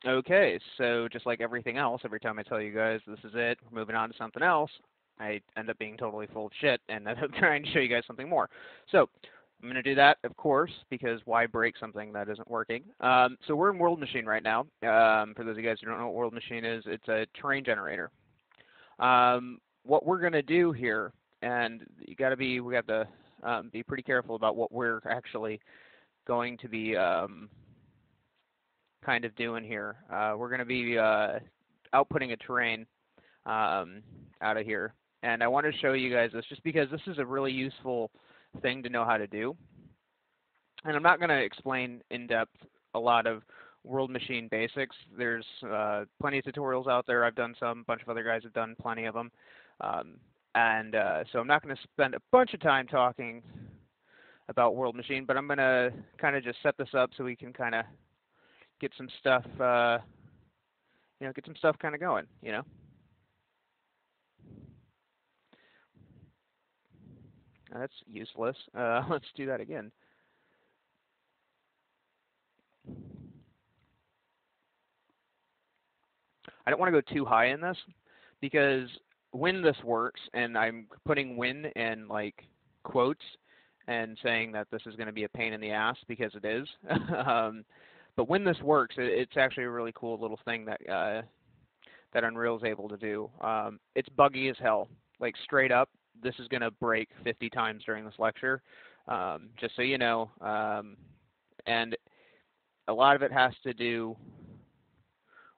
Okay, so just like everything else, every time I tell you guys this is it, we're moving on to something else, I end up being totally full of shit and end up trying to show you guys something more. So I'm going to do that, of course, because why break something that isn't working? So we're in World Machine right now. For those of you guys who don't know what World Machine is, it's a terrain generator. What we're going to do here, and we got to be pretty careful about what we're actually going to be kind of doing here. We're going to be outputting a terrain out of here. And I want to show you guys this just because this is a really useful thing to know how to do. And I'm not going to explain in depth a lot of World Machine basics. There's plenty of tutorials out there. I've done some. A bunch of other guys have done plenty of them. So I'm not going to spend a bunch of time talking about World Machine, but I'm going to kind of just set this up so we can kind of get some stuff, get some stuff kind of going, That's useless. Let's do that again. I don't want to go too high in this because when this works, and I'm putting when in like quotes and saying that this is going to be a pain in the ass because it is. But when this works, it's actually a really cool little thing that Unreal is able to do. It's buggy as hell. Like straight up, this is going to break 50 times during this lecture, just so you know. And a lot of it has to do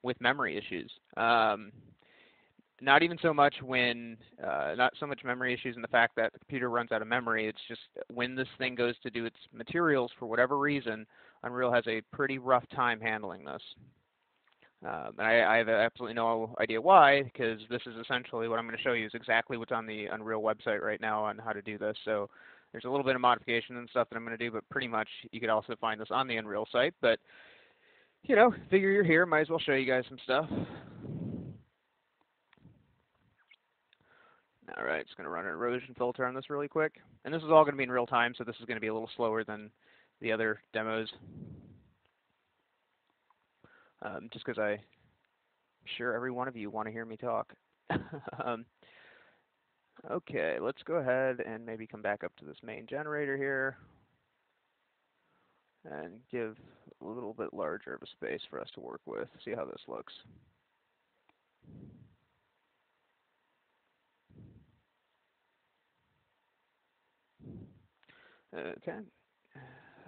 with memory issues. Not even so much not so much memory issues in the fact that the computer runs out of memory. It's just when this thing goes to do its materials for whatever reason, Unreal has a pretty rough time handling this. And I have absolutely no idea why, because this is essentially what I'm going to show you is exactly what's on the Unreal website right now on how to do this. So there's a little bit of modification and stuff that I'm going to do, but pretty much you could also find this on the Unreal site. But, figure you're here, might as well show you guys some stuff. All right, just going to run an erosion filter on this really quick. And this is all going to be in real time, so this is going to be a little slower than the other demos. Just because I'm sure every one of you want to hear me talk. Okay, let's go ahead and maybe come back up to this main generator here and give a little bit larger of a space for us to work with. See how this looks. Okay,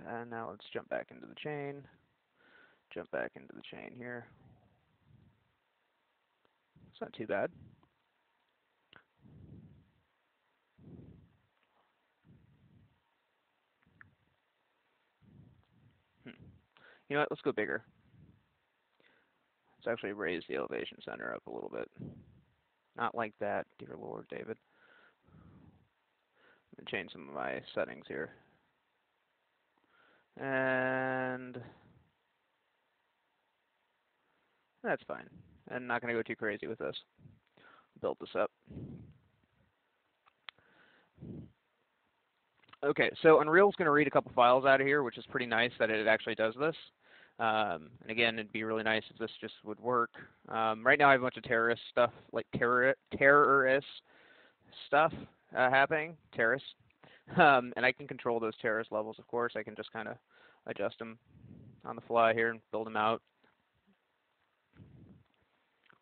and now let's jump back into the chain. Jump back into the chain here. It's not too bad. You know what? Let's go bigger. Let's actually raise the elevation center up a little bit. Not like that, dear Lord, David. I'm going to change some of my settings here. And that's fine. I'm not going to go too crazy with this. Build this up. Okay, so Unreal's going to read a couple files out of here, which is pretty nice that it actually does this. And again, it'd be really nice if this just would work. Right now I have a bunch of terrorist stuff, like terrorist stuff happening, terrorists. And I can control those terrorist levels, of course. I can just kind of adjust them on the fly here and build them out.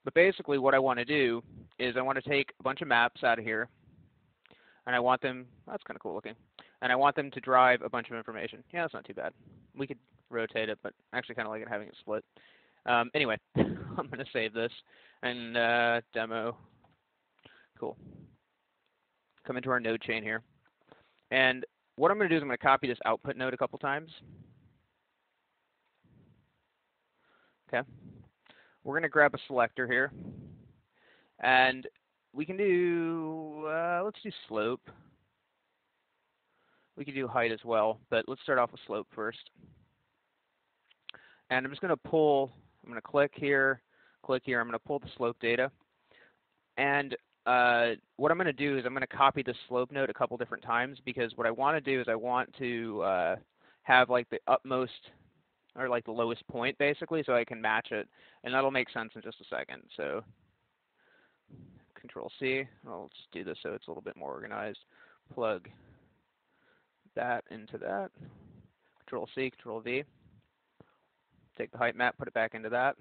But basically what I want to do is I want to take a bunch of maps out of here, and I want them, that's kind of cool looking, and I want them to drive a bunch of information. Yeah, that's not too bad. We could rotate it, but I actually kind of like it having it split. Anyway, I'm going to save this, and demo, cool. Come into our node chain here. And what I'm going to do is I'm going to copy this output node a couple times. Okay. We're going to grab a selector here. And we can do, let's do slope. We can do height as well, but let's start off with slope first. And I'm just going to pull, I'm going to click here, I'm going to pull the slope data. And what I'm going to do is I'm going to copy the slope node a couple different times, because what I want to do is I want to have like the utmost or like the lowest point basically, so I can match it, and that'll make sense in just a second. So Control C. I'll just do this so it's a little bit more organized. Plug that into that. Control C, Control V. Take the height map, put it back into that.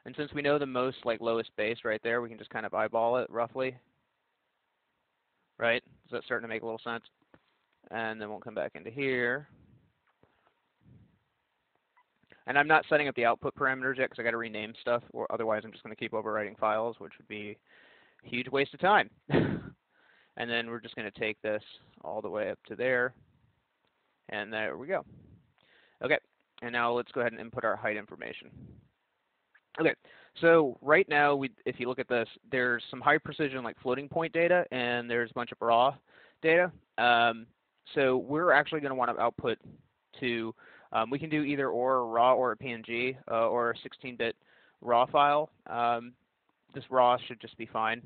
And since we know the most like lowest base right there, we can just kind of eyeball it roughly. Right? Is that starting to make a little sense? And then we'll come back into here. And I'm not setting up the output parameters yet because I got to rename stuff, or otherwise I'm just going to keep overwriting files, which would be a huge waste of time. And then we're just going to take this all the way up to there. And there we go. Okay, and now let's go ahead and input our height information. Okay, so right now, if you look at this, there's some high precision like floating point data, and there's a bunch of raw data. So we're actually going to want to output to, we can do either or a raw or a PNG or a 16-bit raw file. This raw should just be fine.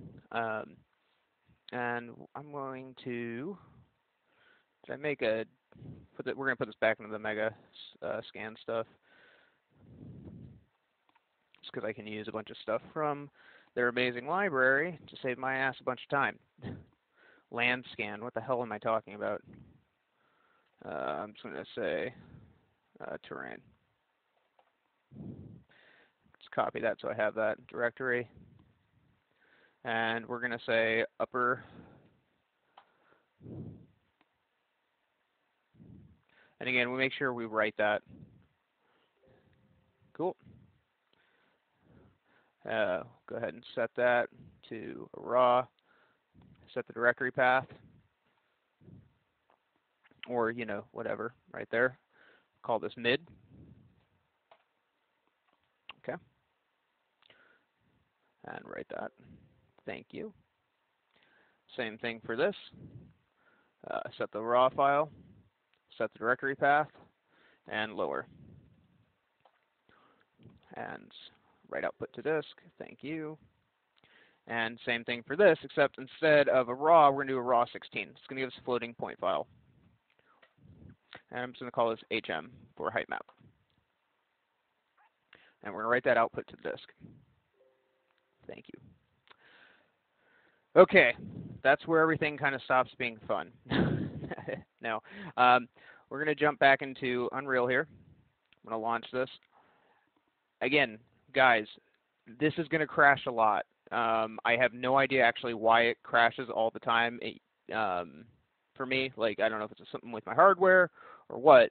And I'm going to, did I make a, we're going to put this back into the mega scan stuff. Just because I can use a bunch of stuff from their amazing library to save my ass a bunch of time. LandScan, what the hell am I talking about? I'm just going to say terrain. Let's copy that so I have that directory. And we're going to say upper. And again, we make sure we write that. Cool. Go ahead and set that to a raw. Set the directory path. Or, you know, whatever, right there. Call this mid. Okay. And write that. Thank you. Same thing for this. Set the raw file. Set the directory path. And lower. And write output to disk. Thank you. And same thing for this, except instead of a raw, we're going to do a raw 16. It's going to give us a floating point file. And I'm just going to call this HM for height map. And we're going to write that output to the disk. Thank you. Okay, that's where everything kind of stops being fun. Now, we're going to jump back into Unreal here. I'm going to launch this. Again, guys, this is going to crash a lot. I have no idea actually why it crashes all the time. For me, like, I don't know if it's something with my hardware or what,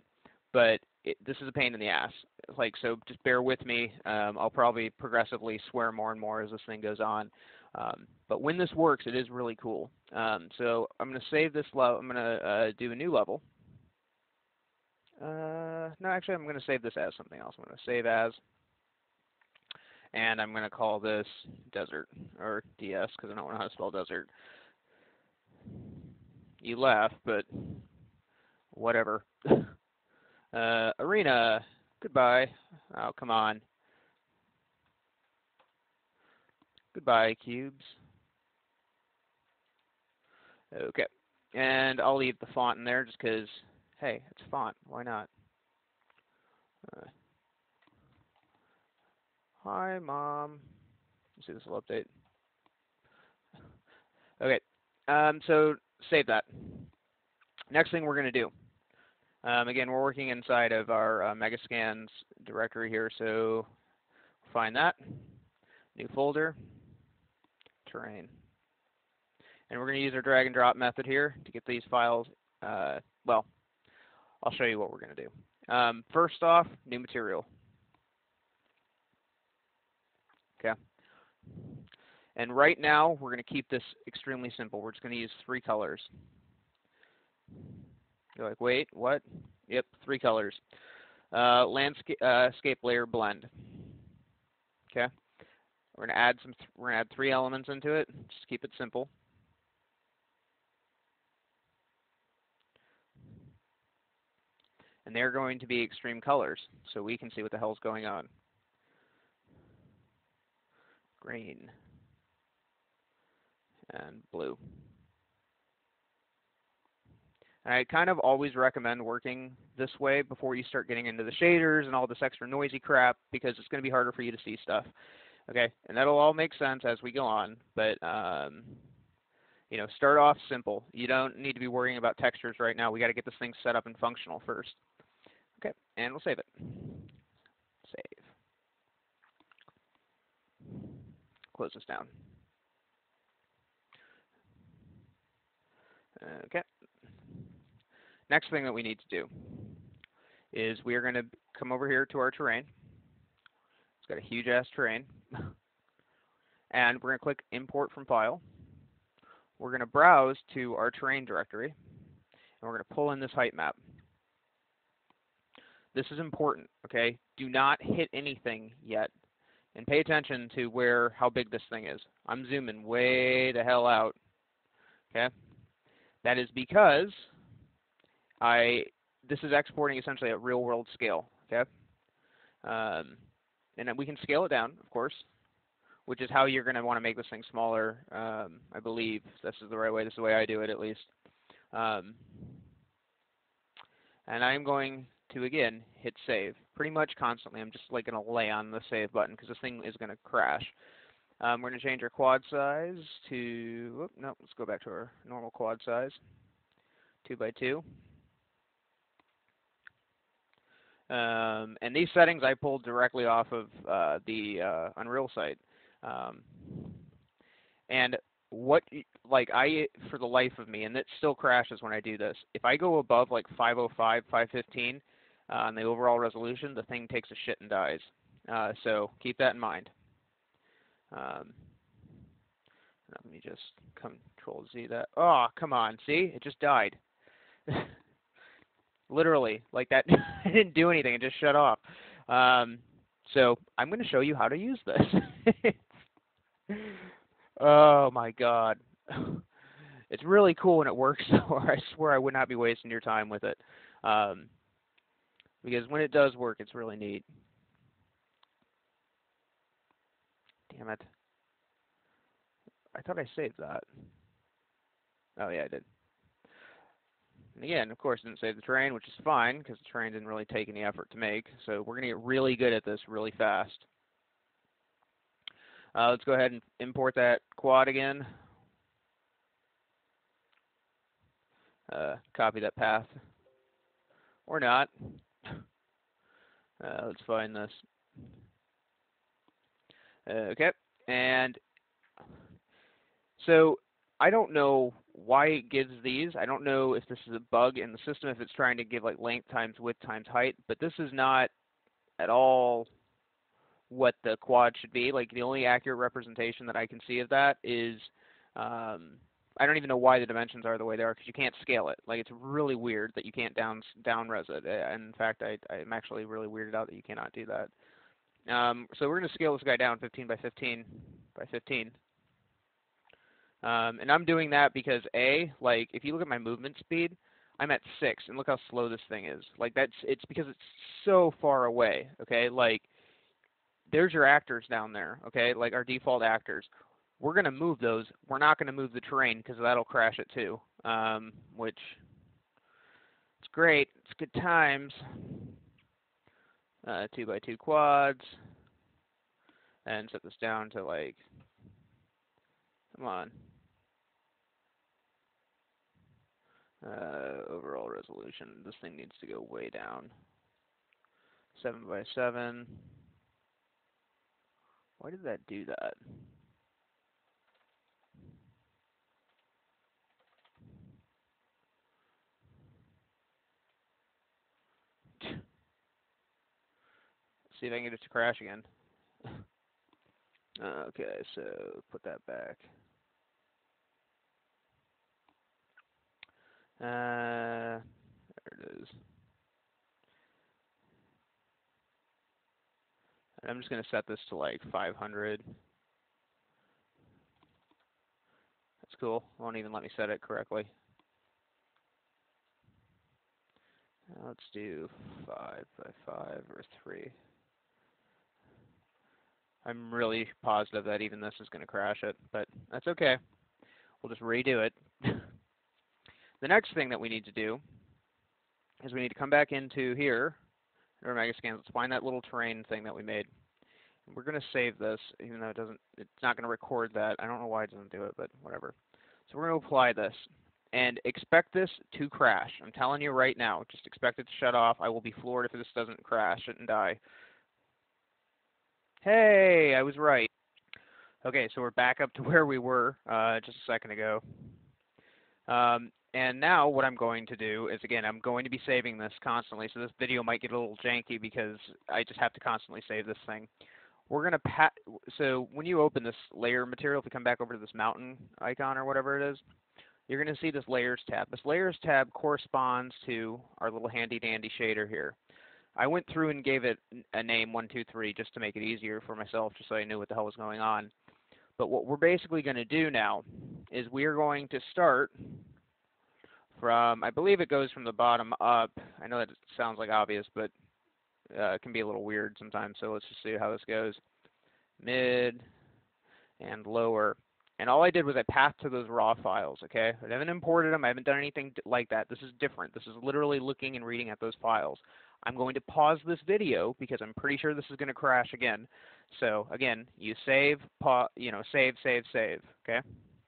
but this is a pain in the ass. Like, so just bear with me. I'll probably progressively swear more and more as this thing goes on. But when this works, it is really cool. So I'm going to save this level. I'm going to do a new level. No, actually, I'm going to save this as something else. I'm going to save as. And I'm going to call this desert, or DS, because I don't know how to spell desert. You laugh, but whatever. Arena, goodbye. Oh, come on. Goodbye, cubes. Okay. And I'll leave the font in there just because, hey, it's font. Why not? Hi, Mom. Let's see, this will update. Okay. So save that. Next thing we're going to do. Again, we're working inside of our Megascans directory here, so find that. New folder. Terrain. And we're going to use our drag and drop method here to get these files. Well, I'll show you what we're going to do. First off, new material. Okay. And right now, we're going to keep this extremely simple. We're just going to use 3 colors. You're like, wait, what? Yep, 3 colors. Landscape layer blend. Okay. We're going to add we're going to add 3 elements into it. Just keep it simple. And they're going to be extreme colors, so we can see what the hell's going on. Green and blue. And I kind of always recommend working this way before you start getting into the shaders and all this extra noisy crap, because it's going to be harder for you to see stuff. Okay, and that'll all make sense as we go on, but you know, start off simple. You don't need to be worrying about textures right now. We got to get this thing set up and functional first. Okay, and we'll save it. Save. Close this down. Okay. Next thing that we need to do is we are going to come over here to our terrain. It's got a huge ass terrain. And we're going to click Import from File. We're going to browse to our terrain directory, and we're going to pull in this height map. This is important, okay? Do not hit anything yet, and pay attention to how big this thing is. I'm zooming way the hell out, okay? That is because this is exporting essentially at real world scale, okay? And then we can scale it down, of course, which is how you're going to want to make this thing smaller. I believe this is the right way. This is the way I do it, at least. And I'm going to, again, hit save pretty much constantly. I'm just like going to lay on the save button because this thing is going to crash. We're going to change our quad size to, no, let's go back to our normal quad size, 2x2. And these settings I pulled directly off of the Unreal site. And for the life of me, and it still crashes when I do this, if I go above like 505, 515 on the overall resolution, the thing takes a shit and dies. So keep that in mind. Let me just Control Z that. Oh, come on. See? It just died. Literally, like that. I didn't do anything. It just shut off. So I'm going to show you how to use this. Oh my God. It's really cool when it works, though. I swear I would not be wasting your time with it. Because when it does work, it's really neat. Damn it. I thought I saved that. Oh, yeah, I did. And again, of course, I didn't save the terrain, which is fine, because the terrain didn't really take any effort to make. So we're going to get really good at this really fast. Let's go ahead and import that quad again. Copy that path. Or not. Let's find this. Okay. And so I don't know why it gives these. I don't know if this is a bug in the system, if it's trying to give like length times width times height, but this is not at all what the quad should be. Like the only accurate representation that I can see of that is, I don't even know why the dimensions are the way they are, because you can't scale it. Like it's really weird that you can't down-res it. And in fact, I'm actually really weirded out that you cannot do that. So we're going to scale this guy down 15 by 15 by 15. And I'm doing that because like if you look at my movement speed, I'm at 6, and look how slow this thing is. Like it's because it's so far away. Okay, like there's your actors down there. Okay, like our default actors. We're going to move those. We're not going to move the terrain because that'll crash it too. Which it's great. It's good times. 2x2 quads, and set this down to like, come on. Overall resolution. This thing needs to go way down. 7x7. Why did that do that? See if I can get it to crash again. Okay, so put that back. There it is. And I'm just going to set this to like 500. That's cool. Won't even let me set it correctly. Let's do 5x5 or 3. I'm really positive that even this is going to crash it, but that's okay. We'll just redo it. The next thing that we need to do is we need to come back into here, or Megascans, let's find that little terrain thing that we made. We're going to save this, even though it's not going to record that. I don't know why it doesn't do it, but whatever. So we're going to apply this, and expect this to crash. I'm telling you right now, just expect it to shut off. I will be floored if this doesn't crash and die. Hey, I was right. Okay, so we're back up to where we were just a second ago. And now what I'm going to do is, again, I'm going to be saving this constantly, so this video might get a little janky because I just have to constantly save this thing. We're going to so when you open this layer material, if you come back over to this mountain icon or whatever it is, you're going to see this Layers tab. This Layers tab corresponds to our little handy-dandy shader here. I went through and gave it a name, 123, just to make it easier for myself, just so I knew what the hell was going on. But what we're basically going to do now is we're going to start from, I believe it goes from the bottom up. I know that sounds like obvious, but it can be a little weird sometimes, so let's just see how this goes. Mid and lower. And all I did was I pathed to those raw files, okay? I haven't imported them. I haven't done anything like that. This is different. This is literally looking and reading at those files. I'm going to pause this video because I'm pretty sure this is going to crash again. So, again, you save, save, okay?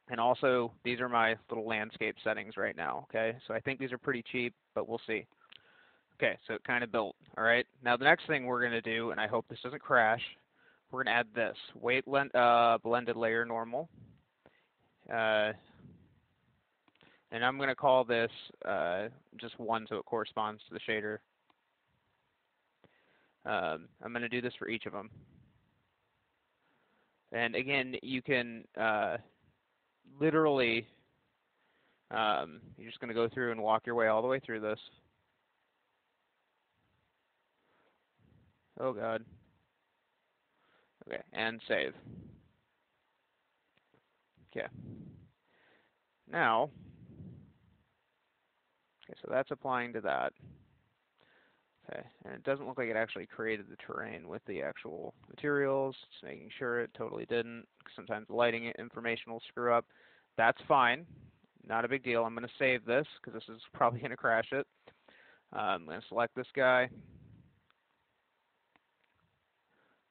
And also, these are my little landscape settings right now, okay? So I think these are pretty cheap, but we'll see. Okay, so it kind of built, all right? Now, the next thing we're going to do, and I hope this doesn't crash, we're going to add this. Weight blended layer normal. And I'm going to call this just 1 so it corresponds to the shader. I'm going to do this for each of them. And again, you can literally, you're just going to go through and walk your way all the way through this. Oh, God. Okay, and save. Okay. Now, okay, so that's applying to that. Okay, and it doesn't look like it actually created the terrain with the actual materials. Just making sure it totally didn't. Sometimes the lighting information will screw up. That's fine. Not a big deal. I'm going to save this because this is probably going to crash it. I'm going to select this guy.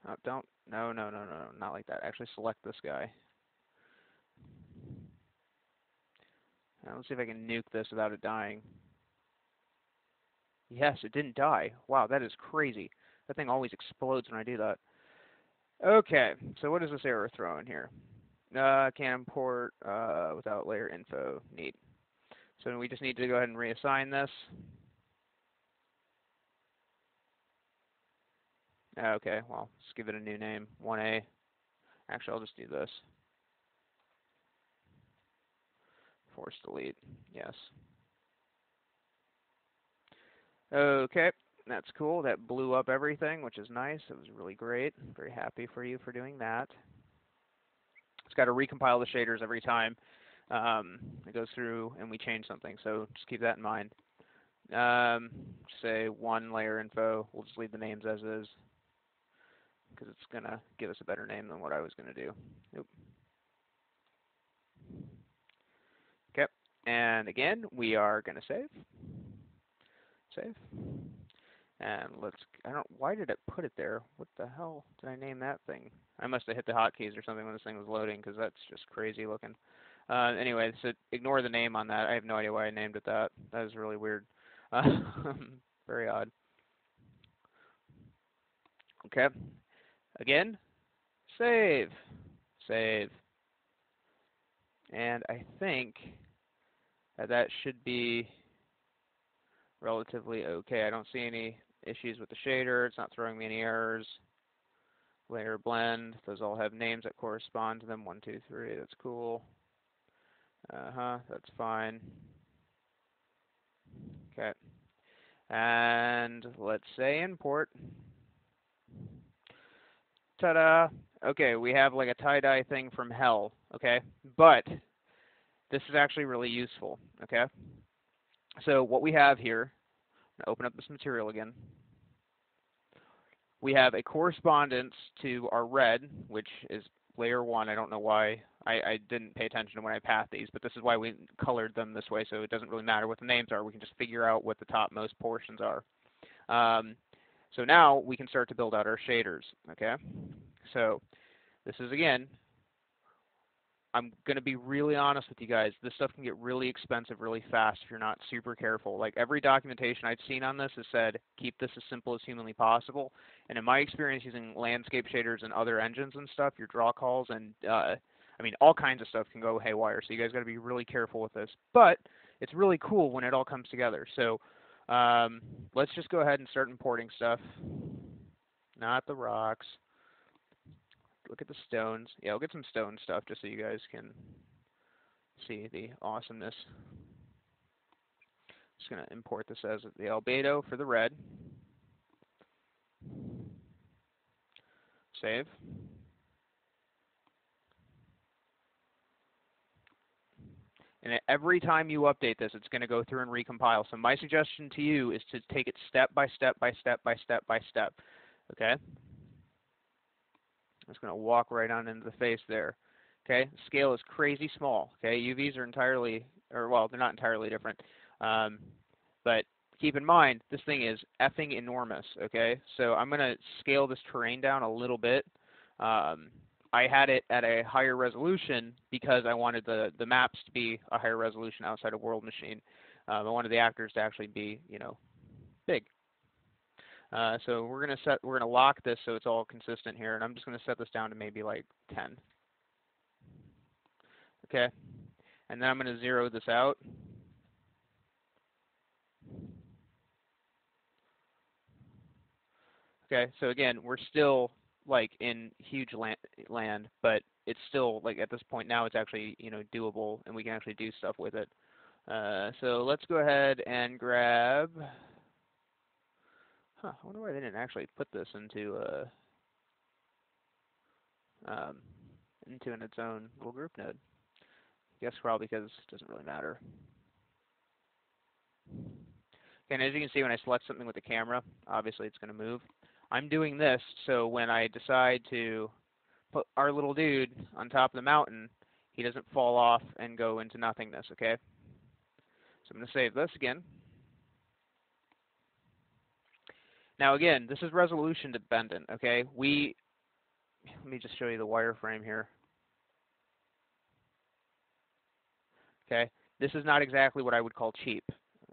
Oh, don't. No, not like that. Actually select this guy. Now, let's see if I can nuke this without it dying. Yes, it didn't die. Wow, that is crazy. That thing always explodes when I do that. Okay, so what is this error throwing here? Can't import without layer info. Neat. So we just need to go ahead and reassign this. Okay, well, let's give it a new name, 1A. Actually, I'll just do this. Force delete, yes. Okay, that's cool. That blew up everything, which is nice. It was really great. Very happy for you for doing that. It's got to recompile the shaders every time it goes through and we change something, so just keep that in mind. Say 1 layer info. We'll just leave the names as is because it's going to give us a better name than what I was going to do. Nope. Okay, and again, we are going to save. Save. And why did it put it there? What the hell did I name that thing? I must have hit the hotkeys or something when this thing was loading because that's just crazy looking. Anyway, so ignore the name on that. I have no idea why I named it that. That is really weird. Very odd. Okay. Again, save. Save. And I think that should be relatively okay. I don't see any issues with the shader. It's not throwing me any errors. Layer blend. Those all have names that correspond to them. 1, 2, 3. That's cool. That's fine. Okay. And let's say import. Ta-da! Okay, we have like a tie-dye thing from hell, okay? But this is actually really useful, okay? So what we have here, I'm going to open up this material again. We have a correspondence to our red, which is layer 1. I don't know why I didn't pay attention to when I pathed these, but this is why we colored them this way, so it doesn't really matter what the names are. We can just figure out what the topmost portions are. So now we can start to build out our shaders, okay? So this is, again, I'm going to be really honest with you guys. This stuff can get really expensive really fast if you're not super careful. Like, every documentation I've seen on this has said, keep this as simple as humanly possible. And in my experience using landscape shaders and other engines and stuff, your draw calls and, I mean, all kinds of stuff can go haywire. So you guys got to be really careful with this. But it's really cool when it all comes together. So let's just go ahead and start importing stuff. Not the rocks. Look at the stones. Yeah, we'll get some stone stuff just so you guys can see the awesomeness. Just going to import this as the albedo for the red. Save. And every time you update this, it's going to go through and recompile. So my suggestion to you is to take it step by step by step by step by step. Okay? I'm just going to walk right on into the face there. Okay? Scale is crazy small. Okay? UVs are entirely, or well, they're not entirely different. But keep in mind, this thing is effing enormous. Okay? So I'm going to scale this terrain down a little bit. I had it at a higher resolution because I wanted the maps to be a higher resolution outside of World Machine. I wanted the actors to actually be, you know, big. So we're gonna lock this so it's all consistent here, and I'm just gonna set this down to maybe like 10. Okay, and then I'm gonna zero this out. Okay, so again, we're still like in huge land, but it's still like at this point now it's actually, you know, doable, and we can actually do stuff with it. So let's go ahead and grab. I wonder why they didn't actually put this into in its own little group node. I guess probably because it doesn't really matter. Okay, and as you can see, when I select something with the camera, obviously it's going to move. I'm doing this so when I decide to put our little dude on top of the mountain, he doesn't fall off and go into nothingness, okay? So I'm going to save this again. Now again, this is resolution dependent, okay? Let me just show you the wireframe here. Okay, this is not exactly what I would call cheap,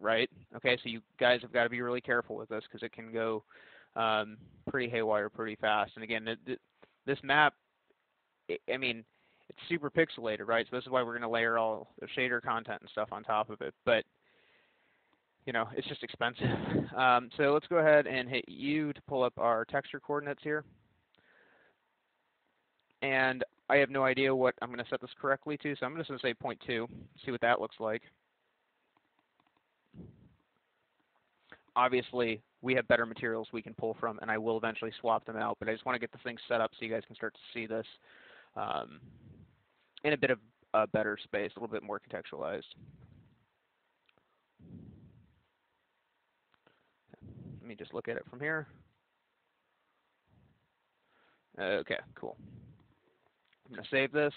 right? Okay, so you guys have got to be really careful with this because it can go pretty haywire pretty fast. And again, this map, I mean, it's super pixelated, right? So this is why we're going to layer all the shader content and stuff on top of it. But, you know, it's just expensive. So let's go ahead and hit U to pull up our texture coordinates here. And I have no idea what I'm going to set this correctly to, so I'm just going to say 0.2, see what that looks like. Obviously, we have better materials we can pull from, and I will eventually swap them out, but I just want to get this thing set up so you guys can start to see this in a bit of a better space, a little bit more contextualized. Let me just look at it from here. Okay, cool. I'm going to save this.